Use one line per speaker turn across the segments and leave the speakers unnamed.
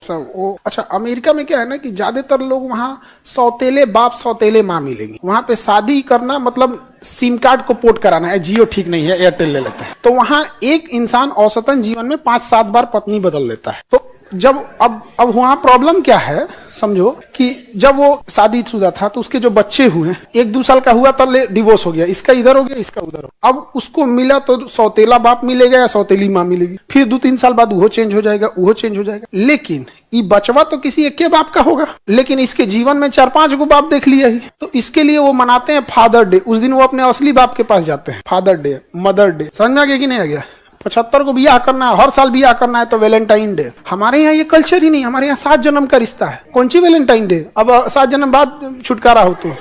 सब वो अच्छा, अमेरिका में क्या है ना कि ज्यादातर लोग वहाँ सौतेले बाप सौतेले माँ मिलेंगे। वहाँ पे शादी करना मतलब सिम कार्ड को पोर्ट कराना है, जियो ठीक नहीं है एयरटेल ले लेते हैं। तो वहाँ एक इंसान औसतन जीवन में 5-7 बार पत्नी बदल लेता है। तो जब अब वहाँ प्रॉब्लम क्या है समझो कि जब वो शादीशुदा था तो उसके जो बच्चे हुए 1-2 साल का हुआ तब डिवोर्स हो गया, इसका इधर हो गया इसका उधर हो। अब उसको मिला तो सौतेला बाप मिलेगा या सौतेली माँ मिलेगी, फिर 2-3 साल बाद वो चेंज हो जाएगा, वो चेंज हो जाएगा। लेकिन ये बचवा तो किसी एक के बाप का होगा, लेकिन इसके जीवन में 4-5 गो बाप देख लिया ही। तो इसके लिए वो मनाते हैं फादर डे। उस दिन वो अपने असली बाप के पास जाते हैं। फादर डे, मदर डे, समझ में आ गया कि नहीं आ गया? 75 को बियाह करना है, हर साल बियाह करना है तो वैलेंटाइन डे। हमारे यहाँ ये कल्चर ही नहीं, हमारे यहाँ 7 जन्म का रिश्ता है। कौन सी वैलेंटाइन डे? अब 7 जन्म बाद छुटकारा हो तो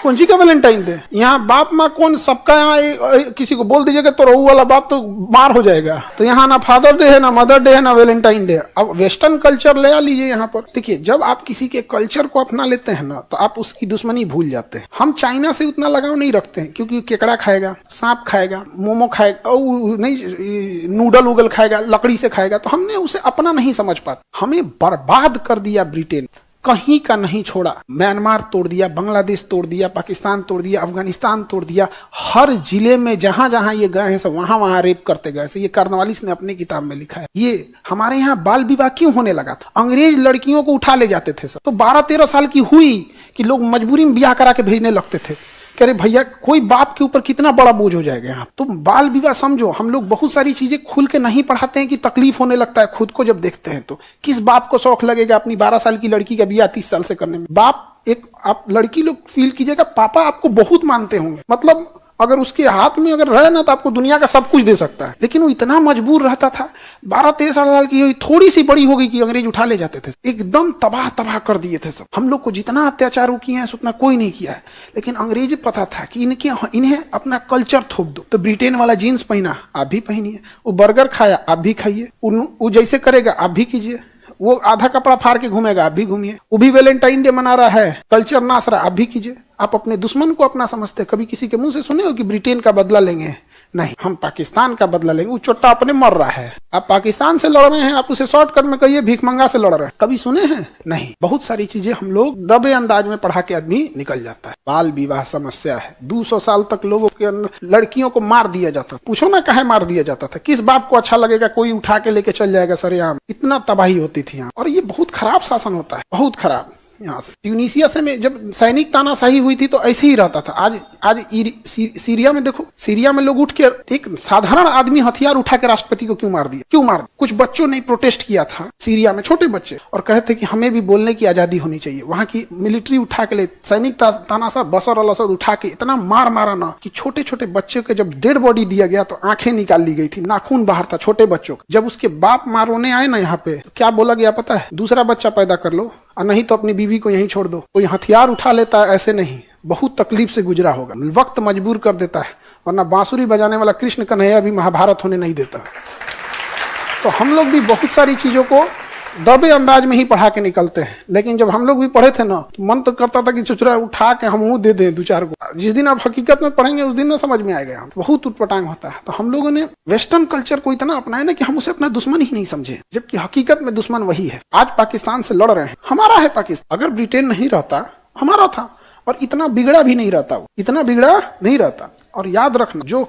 कौन सी का वैलेंटाइन डे? यहाँ बाप माँ कौन, सबका यहाँ किसी को बोल दीजिएगा तो रहू वाला बाप तो मार हो जाएगा। तो यहाँ ना फादर डे है, ना मदर डे है, ना वैलेंटाइन डे। अब वेस्टर्न कल्चर ले आ लीजिए यहाँ पर। देखिए जब आप किसी के कल्चर को अपना लेते हैं ना तो आप उसकी दुश्मनी भूल जाते हैं। हम चाइना से उतना लगाव नहीं रखते हैं क्योंकि केकड़ा खाएगा, सांप खाएगा, मोमो खाएगा, नहीं नूडल उगल खाएगा, लकड़ी से खाएगा, तो हमने उसे अपना नहीं समझ पाते। हमें बर्बाद कर दिया ब्रिटेन, कहीं का नहीं छोड़ा। म्यांमार तोड़ दिया, बांग्लादेश तोड़ दिया, पाकिस्तान तोड़ दिया, अफगानिस्तान तोड़ दिया। हर जिले में जहां जहां ये गए हैं सब वहां वहां रेप करते गए। ये कार्नवालिस ने अपनी किताब में लिखा है। ये हमारे यहाँ बाल विवाह क्यों होने लगा था? अंग्रेज लड़कियों को उठा ले जाते थे सब, तो 12-13 साल की हुई कि लोग मजबूरी में ब्याह करा के भेजने लगते थे। कह रहे भैया कोई बाप के ऊपर कितना बड़ा बोझ हो जाएगा यहाँ। तो बाल विवाह समझो, हम लोग बहुत सारी चीजें खुल के नहीं पढ़ाते हैं कि तकलीफ होने लगता है खुद को जब देखते हैं। तो किस बाप को शौक लगेगा अपनी 12 साल की लड़की का ब्याह 30 साल से करने में? बाप एक आप लड़की लोग फील कीजिएगा, पापा आपको बहुत मानते होंगे, मतलब अगर उसके हाथ में अगर रहे ना तो आपको दुनिया का सब कुछ दे सकता है। लेकिन वो इतना मजबूर रहता था। 12-13 साल की थोड़ी सी बड़ी हो गई कि अंग्रेज उठा ले जाते थे, एकदम तबाह कर दिए थे सब। हम लोग को जितना अत्याचार किए हैं उतना कोई नहीं किया है। लेकिन अंग्रेज पता था कि इन्हें अपना कल्चर थोप दो। तो ब्रिटेन वाला जीन्स पहना, आप भी पहनिए। वो बर्गर खाया, आप भी खाइए। वो जैसे करेगा आप भी कीजिए। वो आधा कपड़ा फाड़ के घूमेगा, आप भी घूमिए। वो भी वैलेंटाइन डे मना रहा है, कल्चर नाच रहा, आप भी कीजिए। आप अपने दुश्मन को अपना समझते हैं। कभी किसी के मुंह से सुने हो कि ब्रिटेन का बदला लेंगे? नहीं, हम पाकिस्तान का बदला लेंगे। वो चोट्टा अपने मर रहा है, आप पाकिस्तान से लड़ रहे हैं, आप उसे शॉर्टकट में कहिए भिखमंगा से लड़ रहे हैं। कभी सुने हैं? नहीं। बहुत सारी चीजें हम लोग दबे अंदाज में पढ़ा के आदमी निकल जाता है। बाल विवाह समस्या है। 200 साल तक लोगों के अंदर लड़कियों को मार दिया जाता था। पूछो ना काहे मार दिया जाता था? किस बाप को अच्छा लगेगा कोई उठा के लेके चल जाएगा सरेआम? इतना तबाही होती थी यहाँ। और ये बहुत खराब शासन होता है, बहुत खराब। यहाँ से ट्यूनीशिया से में जब सैनिक तानाशाही हुई थी तो ऐसे ही रहता था। आज सीरिया में देखो, सीरिया में लोग उठ के एक साधारण आदमी हथियार उठा के राष्ट्रपति को क्यों मार दिया? क्यों मार? कुछ बच्चों ने प्रोटेस्ट किया था सीरिया में, छोटे बच्चे, और कहते कि हमें भी बोलने की आजादी होनी चाहिए। वहां की मिलिट्री उठा के ले सैनिक तानाशाह बशर अल असद उठा के इतना मारा ना कि छोटे छोटे बच्चे के जब डेड बॉडी दिया गया तो आंखें निकाल ली गई थी, नाखून बाहर था छोटे बच्चों का। जब उसके बाप मारोने आए ना यहाँ पे, तो क्या बोला गया पता है? दूसरा बच्चा पैदा कर लो और नहीं तो अपनी बीवी को यहीं छोड़ दो। कोई हथियार उठा लेता है ऐसे नहीं, बहुत तकलीफ से गुजरा होगा। वक्त मजबूर कर देता है, वरना बांसुरी बजाने वाला कृष्ण कन्हैया भी महाभारत होने नहीं देता। तो हम लोग भी बहुत सारी चीजों को दबे अंदाज में ही पढ़ा के निकलते हैं। लेकिन जब हम लोग भी पढ़े थे ना तो मन तो करता था कि चुचरा उठा के हम मुंह दे दें 2-4 को। जिस दिन आप हकीकत में पढ़ेंगे उस दिन ना समझ में आएगा। बहुत उटपटांग होता है। तो हम लोगों ने वेस्टर्न कल्चर को इतना अपनाया ना कि हम उसे अपना दुश्मन ही नहीं समझे, जबकि हकीकत में दुश्मन वही है। आज पाकिस्तान से लड़ रहे हैं, हमारा है पाकिस्तान। अगर ब्रिटेन नहीं रहता, हमारा था, और इतना बिगड़ा भी नहीं रहता, वो इतना बिगड़ा नहीं रहता। और याद रखना, जो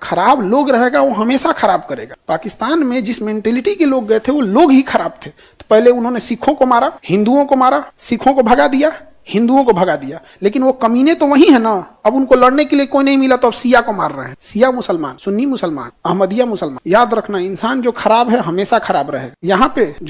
खराब लोग रहेगा वो हमेशा खराब करेगा। पाकिस्तान में जिस मेंटेलिटी के लोग गए थे वो लोग ही खराब थे। तो पहले उन्होंने सिखों को मारा, हिंदुओं को मारा, सिखों को भगा दिया, हिंदुओं को भगा दिया। लेकिन वो कमीने तो वही है ना। अब उनको लड़ने के लिए कोई नहीं मिला तो अब सिया को मार रहे हैं। सिया मुसलमान, सुन्नी मुसलमान, अहमदिया मुसलमान। याद रखना, इंसान जो खराब है हमेशा खराब रहेगा। यहाँ पे